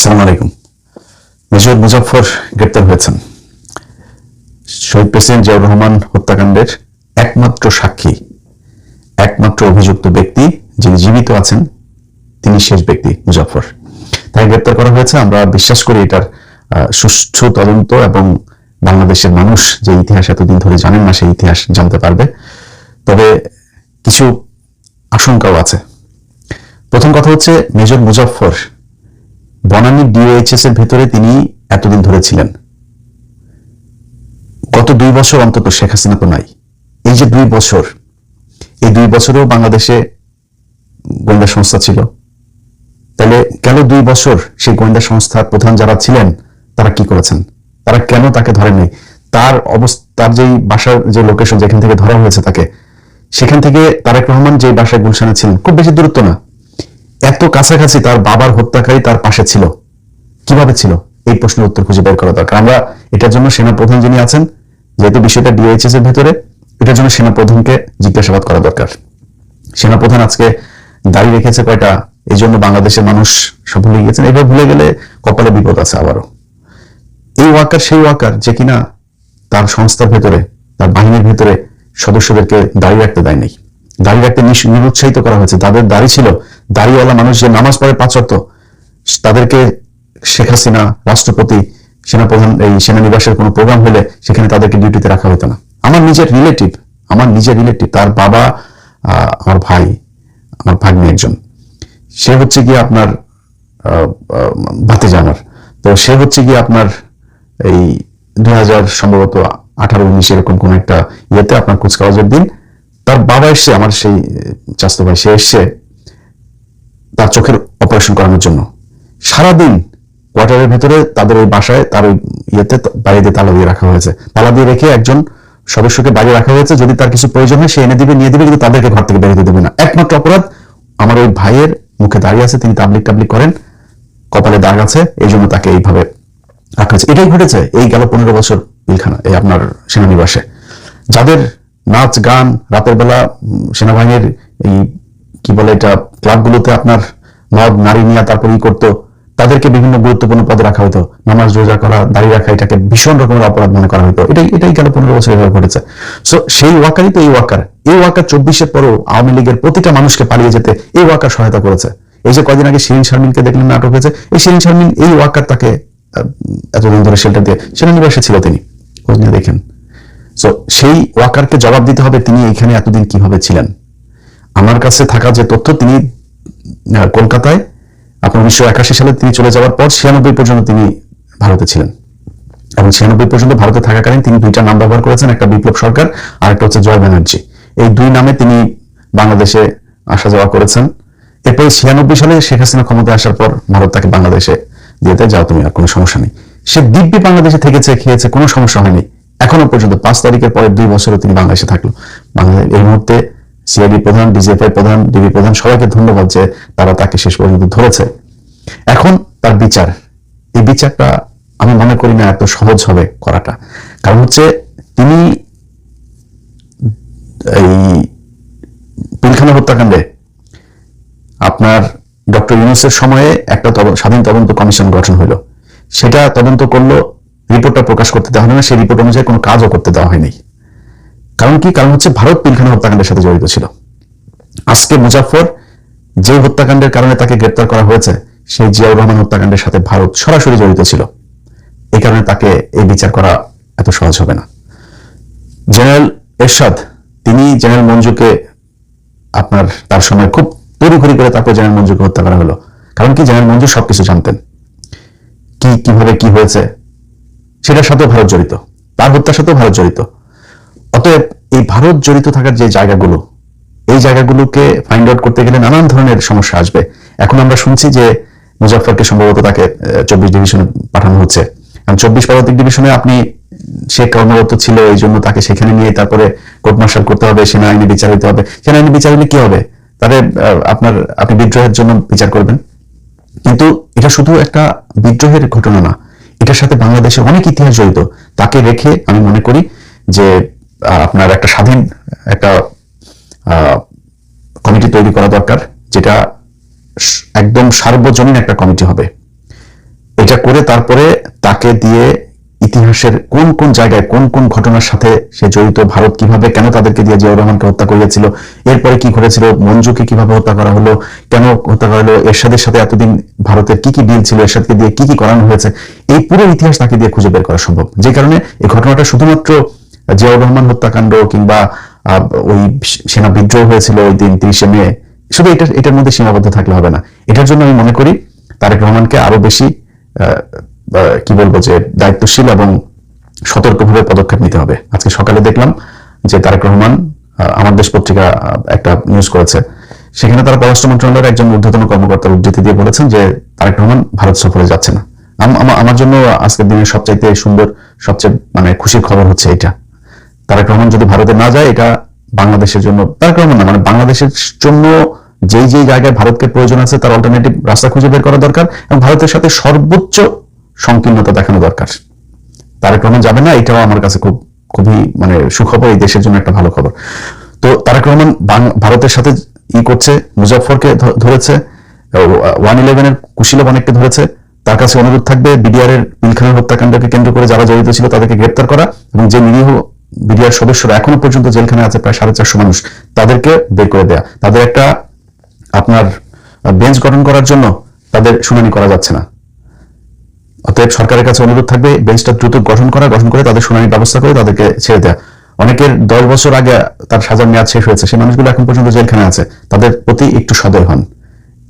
আসসালামু আলাইকুম। মেজর মুজাফফর গ্রেপ্তার হয়েছেন। শহীদ প্রেসিডেন্ট জিয়াউর রহমান হত্যাকাণ্ডের একমাত্র সাক্ষী, একমাত্র অভিযুক্ত ব্যক্তি যিনি জীবিত আছেন, তিনি শেষ ব্যক্তি মুজাফফর। তাই গ্রেপ্তার করা হয়েছে। আমরা বিশ্বাস করি এটার সুষ্ঠু তদন্ত এবং বাংলাদেশের মানুষ যে ইতিহাস এতদিন ধরে জানেন না সেই ইতিহাস জানতে পারবে। তবে কিছু আশঙ্কাও আছে। প্রথম কথা হচ্ছে, মেজর মুজাফফর বনানী ডিওএইচএস এর ভেতরে তিনি এতদিন ধরে ছিলেন। গত 2 বছর অন্তত শেখ হাসিনা তো নাই। এই যে 2 বছর, এই 2 বছরেও বাংলাদেশে গোয়েন্দা সংস্থা ছিল। তাহলে গেল 2 বছর সেই গোয়েন্দা সংস্থার প্রধান যারা ছিলেন তারা কি করেছেন? তারা কেন তাকে ধরেন নাই? তার যেই বাসার যে লোকেশন যেখান থেকে ধরা হয়েছে তাকে, সেখান থেকে তারেক রহমান যে বাসায় গুলশানে ছিলেন, খুব বেশি দূরত্ব না, এত কাছাকাছি তার বাবার হত্যাকারী তার পাশে ছিল। কিভাবে ছিল? এই প্রশ্নের উত্তর খুঁজে বের করা দরকার। আমরা এটার জন্য সেনাপ্রধান যিনি আছেন, যেহেতু বিষয়টা ডিওএইচএস এর ভেতরে, এটার জন্য সেনাপ্রধানকে জিজ্ঞাসাবাদ করা দরকার। সেনাপ্রধান আজকে দাঁড়িয়ে রেখেছে কয়টা, এই জন্য বাংলাদেশের মানুষ সব ভুলে গিয়েছেন। এবার ভুলে গেলে কপালে বিপদ আছে আবারও। এই ওয়াকার সেই ওয়াকার যে কিনা তার সংস্থার ভেতরে, তার বাহিনীর ভেতরে সদস্যদেরকে দাঁড়িয়ে রাখতে দেয় নাই, দাঁড়িয়ে রাখতে নিরুৎসাহিত করা হয়েছে। তাদের দাড়ি ছিল, দাড়িওয়ালা মানুষ যে নামাজ পড়ে 5 ওয়াক্ত, তাদেরকে শেখ হাসিনা রাষ্ট্রপতি, সেনাপ্রধান এই সেনানিবাসের কোনো প্রোগ্রাম হলে সেখানে তাদেরকে ডিউটিতে রাখা হতো না। আমার নিজের রিলেটিভ, তার বাবা, আমার ভাই, আমার ভাগ্নে একজন, সে হচ্ছে গিয়ে আপনার ভাতিজা আমার। তো সে হচ্ছে গিয়ে আপনার এই 2000 সম্ভবত 18-19 এরকম কোন একটা ইয়েতে আপনার কুচকাওয়াজের দিন তার বাবা এসছে, আমার সেই চাচাতো ভাই, সে এসছে তার চোখের অপারেশন করানোর জন্য। সারাদিন কোয়ার্টারের ভেতরে তাদের ওই বাসায়, তার ওই ইয়েতে বাইরে দিয়ে তালা দিয়ে রাখা হয়েছে। তালা দিয়ে রেখে একজন সদস্যকে বাইরে রাখা হয়েছে, যদি তার কিছু প্রয়োজন হয় সে এনে দিবে, নিয়ে দিবে, কিন্তু তাদেরকে ঘর থেকে বেরোতে দেবে না। একমাত্র অপরাধ আমার ওই ভাইয়ের মুখে দাঁড়িয়ে আছে, তিনি তাবলিক করেন, কপালে দাগ আছে, এই জন্য তাকে এইভাবে রাখা হয়েছে। এটাই ঘটেছে এই গেল 15 বছর পিলখানা, এই আপনার সেনানিবাসে। যাদের নাচ গান রাতের বেলা সেনাবাহিনীর এই কি বলে এটা ক্লাবগুলোতে আপনার মদ নারী নিয়ে তারপরে করতো, তাদেরকে বিভিন্ন গুরুত্বপূর্ণ পদে রাখা হতো। নামাজ রোজা করা, দাঁড়িয়ে রাখা, এটাকে ভীষণ রকমের অপরাধ মনে করা হতো। এটাই গেল 15 বছর এভাবে ঘটেছে। সো সেই ওয়াকারই তো এই ওয়াকার। এই ওয়াকার 24-এর পরেও আওয়ামী লীগের প্রতিটা মানুষকে পালিয়ে যেতে এই ওয়াকার সহায়তা করেছে। এই যে কয়দিন আগে শিরিন শারমিনকে দেখলেন নাটক হয়েছে, এই শিরিন শারমিন এই ওয়াকার তাকে এতদিন ধরে শেল্টার দিয়ে সেনানিবাসে ছিল, তিনি খোঁজ নিয়ে দেখেন। সো সেই ওয়াকারকে জবাব দিতে হবে তিনি এখানে এতদিন কিভাবে ছিলেন। আমার কাছে থাকা যে তথ্য, তিনি কলকাতায় আপনার 1981 সালে তিনি চলে যাওয়ার পর 96 পর্যন্ত তিনি ভারতে ছিলেন, এবং 96 পর্যন্ত ভারতে থাকাকালীন তিনি 2টা নাম ব্যবহার করেছেন, একটা বিপ্লব সরকার আর একটা হচ্ছে জয় ব্যানার্জি। এই 2 নামে তিনি বাংলাদেশে আসা যাওয়া করেছেন। এরপরে 96 সালে শেখ হাসিনা ক্ষমতায় আসার পর ভারত তাকে বাংলাদেশে দিতে, যাও তুমি, আর কোনো সমস্যা নেই। সে দিব্যি বাংলাদেশে থেকেছে, খেয়েছে, কোনো সমস্যা হয়নি এখনো পর্যন্ত। 5 তারিখের পরে 2 বছরে তিনি বাংলাদেশে থাকলো। বাংলাদেশ এই মুহূর্তে সিআইডি প্রধান, ডিজিএফআই প্রধান, ডিবি প্রধান, সবাইকে ধন্যবাদ যে তারা তাকে শেষ পর্যন্ত ধরেছে। এখন তার বিচার, এই বিচারটা আমি মনে করি না এত সহজ হবে করাটা। কারণ হচ্ছে তিনি এই পিলখানা হত্যাকাণ্ডে আপনার ডক্টর ইউনূসের সময়ে একটা স্বাধীন তদন্ত কমিশন গঠন হলো, সেটা তদন্ত করলো, রিপোর্টটা প্রকাশ করতে দেওয়া হলো না, সেই রিপোর্ট অনুযায়ী কোনো কাজও করতে দেওয়া হয়নি। কারণ কি? কারণ হচ্ছে ভারত পিলখানা হত্যাকাণ্ডের সাথে জড়িত ছিল। আজকে মুজাফফর যে হত্যাকাণ্ডের কারণে তাকে গ্রেপ্তার করা হয়েছে, সেই জিয়াউর রহমান হত্যাকাণ্ডের সাথে ভারত সরাসরি জড়িত ছিল। এই কারণে তাকে এই বিচার করা এত সহজ হবে না। জেনারেল এরশাদ, তিনি জেনারেল মঞ্জুকে আপনার তার সময় খুব তড়িঘড়ি করে তারপর জেনারেল মঞ্জুকে হত্যা করা হলো। কারণ কি? জেনারেল মঞ্জু সবকিছু জানতেন, কিভাবে কি হয়েছে সেটার সাথেও ভারত জড়িত, তার হত্যার সাথেও ভারত জড়িত। অতএব এই ভারত জড়িত থাকার যে জায়গাগুলো, এই জায়গাগুলোকে ফাইন্ড আউট করতে গেলে নানান ধরনের সমস্যা আসবে। এখন আমরা শুনছি যে মুজাফফরকে সম্ভবত তাকে 24 ডিভিশনে পাঠানো হচ্ছে। কারণ 24 পদাতিক ডিভিশনে সে কর্মরত ছিল, এই জন্য তাকে সেখানে নিয়ে তারপরে কোর্ট মার্শাল করতে হবে, সেনা আইনে বিচার হতে হবে। সেনা আইনে বিচার হলে কি হবে? তাদের আপনি বিদ্রোহের জন্য বিচার করবেন, কিন্তু এটা শুধু একটা বিদ্রোহের ঘটনা না, এটার সাথে বাংলাদেশের অনেক ইতিহাস জড়িত। তাকে রেখে আমি মনে করি যে আপনার একটা স্বাধীন একটা কমিটি তৈরি করা দরকার, যেটা একদম সার্বজনীন একটা কমিটি হবে। করে তারপরে তাকে দিয়ে ইতিহাসের কোন কোন জায়গায় কোন কোন ঘটনার সাথে সে জড়িত, ভারত কিভাবে কেন তাদেরকে দিয়ে জিয়াউর রহমানকে হত্যা করিয়েছিল, এরপরে কি ঘটেছিল, মঞ্জুকে কিভাবে হত্যা করা হলো, কেন হত্যা করা হলো, এরশাদের সাথে এতদিন ভারতের কি কি ডিল ছিল, এরশাদকে দিয়ে কি কি করানো হয়েছে, এই পুরো ইতিহাস তাকে দিয়ে খুঁজে বের করা সম্ভব। যে কারণে এই ঘটনাটা শুধুমাত্র জিয়াউর রহমান হত্যাকাণ্ড কিংবা ওই সেনা বিদ্রোহ হয়েছিল ওই দিন 30শে মে, শুধু এটার মধ্যে সীমাবদ্ধ থাকলে হবে না। এটার জন্য আমি মনে করি তারেক রহমানকে আরো বেশি কি বলবো যে দায়িত্বশীল এবং সতর্কভাবে পদক্ষেপ নিতে হবে। আজকে সকালে দেখলাম যে তারেক রহমান আমার দেশ পত্রিকা একটা নিউজ করেছে, সেখানে তারা পররাষ্ট্র মন্ত্রণালয়ের একজন ঊর্ধ্বতন কর্মকর্তার উদ্ধৃতি দিয়ে বলেছেন যে তারেক রহমান ভারত সফরে যাচ্ছে না। আমার জন্য আজকের দিনের সবচাইতে সুন্দর, সবচেয়ে মানে খুশির খবর হচ্ছে এটা, তারেক রহমান যদি ভারতে না যায়, এটা বাংলাদেশের জন্য, তারেক রহমান না মানে বাংলাদেশের জন্য যেই যেই জায়গায় ভারতকে প্রয়োজন আছে তার অল্টারনেটিভ রাস্তা খুঁজে বের করা দরকার এবং ভারতের সাথে সর্বোচ্চ সংকীর্ণতা দেখানো দরকার। তারেক রহমান যাবে না, এটাও আমার কাছে খুবই মানে সুখবর, এই দেশের জন্য একটা ভালো খবর। তো তারেক রহমান ভারতের সাথে করছে, মুজাফফরকে ধরেছে, 111-এর কুশীলব অনেককে ধরেছে। তার কাছে অনুরোধ থাকবে বিডিআর এর পিলখানা হত্যাকাণ্ডকে কেন্দ্র করে যারা জড়িত ছিল তাদেরকে গ্রেপ্তার করা এবং যে নিরীহ বিডিআর সদস্যরা এখনো পর্যন্ত জেলখানে আছে প্রায় 450 মানুষ, তাদেরকে বের করে দেয়া। তাদের একটা আপনার বেঞ্চ গঠন করার জন্য তাদের শুনানি করা যাচ্ছে না। অতএব সরকারের কাছে অনুরোধ থাকবে বেঞ্চটা দ্রুত গঠন করে তাদের শুনানির ব্যবস্থা করে তাদেরকে ছেড়ে দেয়া। অনেকের 10 বছর আগে তার সাজার মেয়াদ শেষ হয়েছে, সেই মানুষগুলো এখন পর্যন্ত জেলখানে আছে, তাদের প্রতি একটু সদয় হন।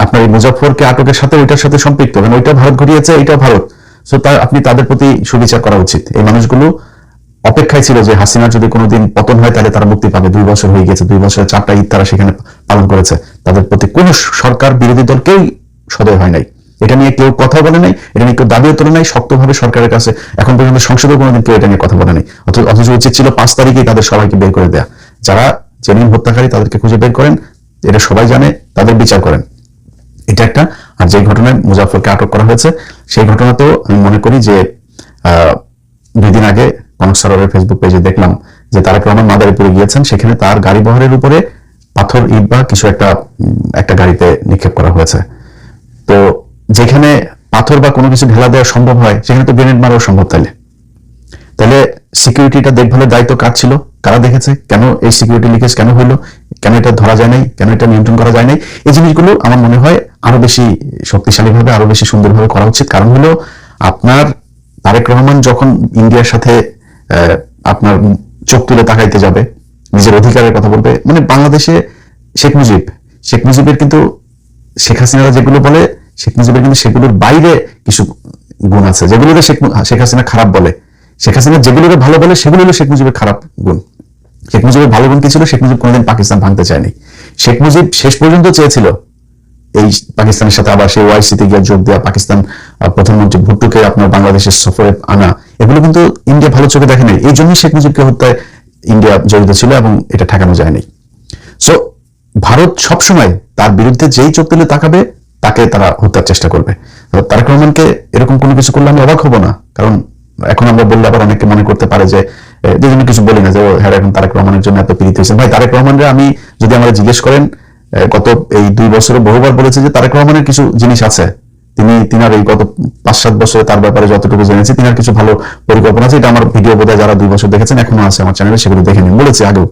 আপনার এই মুজাফফরকে আটকের সাথে ওইটার সাথে সম্পৃক্ত, কারণ ওইটা ভারত ঘটিয়েছে, এইটাও ভারত, সো আপনি তাদের প্রতি সুবিচার করা উচিত। এই মানুষগুলো অপেক্ষায় ছিল যে হাসিনার যদি কোনোদিন পতন হয় তাহলে তারা মুক্তি পাবে। 2 বছর হয়ে গেছে, 2 বছরের 4টা ঈদ তারা সেখানে পালন করেছে। তাদের প্রতি কোন সরকার বিরোধী দল কেউ সদয় হয় নাই, এটা নিয়ে কেউ কথা বলে নাই, এটা নিয়ে কেউ দাবিও তোলে নাই শক্তভাবে সরকারের কাছে। এখন পর্যন্ত সংসদে কোনোদিন কেউ এটা নিয়ে কথা বলে নাই। অথচ উচিত ছিল 5 তারিখেই তাদের সবাইকে বের করে দেয়া। যারা জেনুইন হত্যাকারী তাদেরকে খুঁজে বের করেন, এটা সবাই জানে, তাদের বিচার করেন, এটা একটা। আর যে ঘটনায় মুজাফফরকে আটক করা হয়েছে সেই ঘটনাতেও আমি মনে করি যে 2 দিন আগে কনক সরোয়ারের ফেসবুক পেজে দেখলাম যে তারেক রহমান মাদারীপুরে গিয়েছেন, সেখানে তার গাড়ি বহরের উপরে পাথর, ইট বা কিছু একটা গাড়িতে নিক্ষেপ করা হয়েছে। তো যেখানে পাথর বা কোনো কিছু ঢেলা দেওয়া সম্ভব হয় সেখানে তো গ্রেনেড মারাও সম্ভব। তাহলে সিকিউরিটিটা দেখভালের দায়িত্ব কার ছিল, কারা দেখেছে, কেন এই সিকিউরিটি লিকেজ কেন হইলো, কেন এটা ধরা যায় নাই, কেন এটা নিয়ন্ত্রণ করা যায় নাই, এই জিনিসগুলো আমার মনে হয় আরো বেশি শক্তিশালীভাবে আরো বেশি সুন্দরভাবে করা উচিত। কারণ হলো আপনার তারেক রহমান যখন ইন্ডিয়ার সাথে আপনার চোখ তুলে তাকাইতে যাবে, নিজের অধিকারের কথা বলবে, মানে বাংলাদেশে শেখ মুজিবের কিন্তু শেখ হাসিনারা যেগুলো বলে, শেখ মুজিবের কিন্তু সেগুলোর বাইরে কিছু গুণ আছে যেগুলোকে শেখ হাসিনা খারাপ বলে। শেখ হাসিনা যেগুলোকে ভালো বলে সেগুলো হলো শেখ মুজিবের খারাপ গুণ। শেখ মুজিবের ভালো গুণ কি ছিল? শেখ মুজিব কোনোদিন পাকিস্তান ভাঙতে চায়নি। শেখ মুজিব শেষ পর্যন্ত চেয়েছিল এই পাকিস্তানের সাথে আবার সেই ওআইসিতে গিয়ে যোগ দেওয়া, পাকিস্তান প্রধানমন্ত্রী ভুট্টোকে আপনার বাংলাদেশের সফরে আনা, এগুলো কিন্তু ইন্ডিয়া ভালো চোখে দেখে নাই। এই জন্যই শেখ মুজিবকে হত্যায় ইন্ডিয়া জড়িত ছিল এবং এটা ঠেকানো যায়নি। সো ভারত সবসময় তার বিরুদ্ধে যেই চোখ তুলে তাকাবে তাকে তারা হত্যার চেষ্টা করবে। তারেক রহমানকে এরকম কোনো কিছু করলে আমি অবাক হব না, কারণ এখন আমরা বললে আবার অনেকে মনে করতে পারে যে দুজনে কিছু বলি না যে হ্যাঁ এখন তারেক রহমানের জন্য এত পীড়িত হয়েছে। ভাই তারেক রহমানরা আমি যদি আমরা জিজ্ঞেস করেন গত এই 2 বছরে বহুবার বলেছে যে তারেক রহমানের কিছু জিনিস আছে, তিনার এই গত 5-7 বছরে তার ব্যাপারে যতটুকু জেনেছি তিনার কিছু ভালো পরিকল্পনা আছে। এটা আমার ভিডিও বোধহয় যারা 2 বছর দেখেছেন এখনো আছে আমার চ্যানেলে, সেগুলো দেখে নিন, বলেছি আগেও।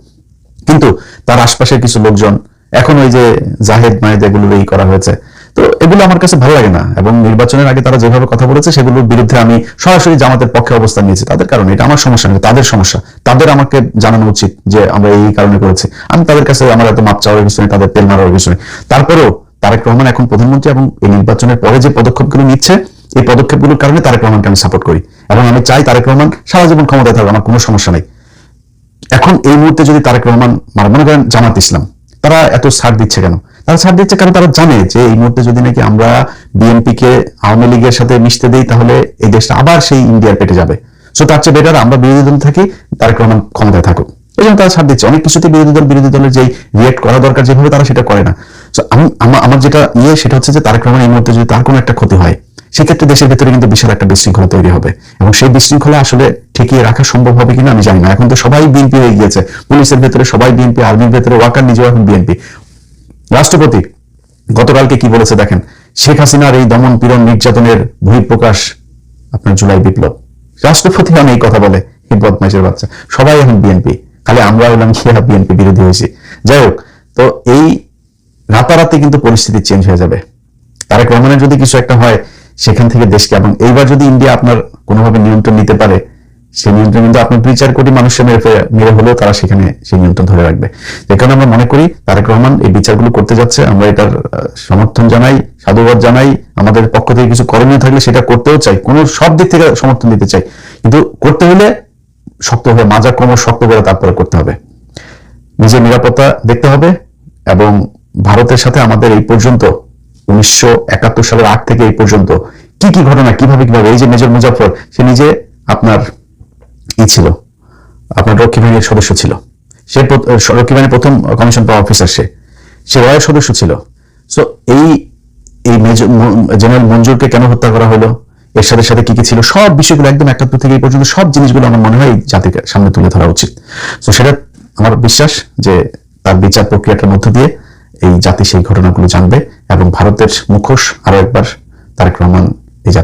কিন্তু তার আশপাশের কিছু লোকজন এখন ওই যে জাহেদ মায়েদ এগুলো করা হয়েছে, তো এগুলো আমার কাছে ভালো লাগে না। এবং নির্বাচনের আগে তারা যেভাবে কথা বলেছে সেগুলোর বিরুদ্ধে আমি সরাসরি জামাতের পক্ষে অবস্থান নিয়েছি। তাদের কারণে এটা আমার সমস্যা নয়, তাদের সমস্যা, তাদের আমাকে জানানো উচিত যে আমরা এই কারণে করেছি। আমি তাদের কাছে আমার এত মাপ চাওয়ার কিছু নেই, তাদের তেল মারার কিছু নেই। তারপরেও তারেক রহমান এখন প্রধানমন্ত্রী এবং এই নির্বাচনের পরে যে পদক্ষেপগুলো নিচ্ছে এই পদক্ষেপগুলোর কারণে তারেক রহমানকে আমি সাপোর্ট করি এবং আমি চাই তারেক রহমান সারা জীবন ক্ষমতায় থাকবে, আমার কোনো সমস্যা নেই। এখন এই মুহূর্তে যদি তারেক রহমান মনে করেন জামাত ইসলাম, তারা এত ছাড় দিচ্ছে কেন? তারা ছাড় দিচ্ছে কারণ তারা জানে যে এই মুহূর্তে যদি নাকি আমরা বিএনপিকে আওয়ামী লীগের সাথে মিশতে দিই তাহলে এই দেশটা আবার সেই ইন্ডিয়ার পেটে যাবে। সো তার চেয়ে বেটার আমরা বিরোধী দল থাকি, তারেক রহমান ক্ষমতায় থাকুক। এই জন্য তারা ছাড় দিচ্ছে। অনেক কিছুতে বিরোধী দলের যে রিয়েক্ট করা দরকার যেভাবে তারা সেটা করে না। সো আমার যেটা সেটা হচ্ছে যে তারেক রহমান এই মুহূর্তে যদি তার কোনো একটা ক্ষতি হয় সেক্ষেত্রে দেশের ভেতরে কিন্তু বিশাল একটা বিশৃঙ্খলা তৈরি হবে এবং সেই বিশৃঙ্খলা আসলে ঠেকিয়ে রাখা সম্ভব হবে কিনা আমি জানি না। এখন তো সবাই বিএনপি হয়ে গিয়েছে, পুলিশের ভেতরে সবাই বিএনপি, আর্মির ভেতরে ওয়াকার নিজেও এখন বিএনপি। রাষ্ট্রপতি গতকালকে কি বলেছে দেখেন, শেখ হাসিনার এই দমন পীড়ন নির্যাতনের বহিঃপ্রকাশ আপনার জুলাই বিপ্লব, রাষ্ট্রপতি এই কথা বলে, এই বদমাইশের বাচ্চা, সবাই এখন বিএনপি, খালি আমরা হলাম কি বিএনপি বিরোধী হয়েছি। যাই হোক, তো এই রাতারাতি কিন্তু পরিস্থিতি চেঞ্জ হয়ে যাবে। তারেক রহমানের যদি কিছু একটা হয় সেখান থেকে দেশকে, এবং এইবার যদি ইন্ডিয়া আপনার কোনোভাবে নিয়ন্ত্রণ নিতে পারে, সেই নিয়ন্ত্রণ কিন্তু আপনার 2-4 কোটি মানুষের মেরে হলেও তারা সেখানে সেই নিয়ন্ত্রণ ধরে রাখবে। যে কারণে আমরা মনে করি তারেক রহমান এই বিচারগুলো করতে যাচ্ছে, আমরা এটার সমর্থন জানাই, সাধুবাদ জানাই। আমাদের পক্ষ থেকে কিছু করণীয় থাকলে সেটা করতেও চাই, কোনো সব দিক থেকে সমর্থন দিতে চাই, কিন্তু করতে হলে শক্ত হবে, মাজা কোমর শক্ত করে তারপরে করতে হবে। নিজের নিরাপত্তা দেখতে হবে, এবং ভারতের সাথে আমাদের এই পর্যন্ত 1971 সালের আগ থেকে এই পর্যন্ত কি কি ঘটনা, কিভাবে এই যে মেজর মুজাফর, সে নিজে আপনার ছিল, আপনার রক্ষী বাহিনীর সদস্য ছিল, সে রক্ষী বাহিনীর প্রথম কমিশন পাওয়া অফিসার, সে রয়ের সদস্য ছিল। সো এই মেজর জেনারেল মঞ্জুরকে কেন হত্যা করা হলো, এর সাথে সাথে কি কি ছিল, সব বিষয়গুলো একদম 71 থেকে এই পর্যন্ত সব জিনিসগুলো আমার মনে হয় জাতির সামনে তুলে ধরা উচিত। তো সেটা আমার বিশ্বাস যে তার বিচার প্রক্রিয়াটার মধ্য দিয়ে এই জাতি সেই ঘটনাগুলো জানবে, এবং ভারতের মুখোশ আরো একবার তারেক রহমান এই জাতি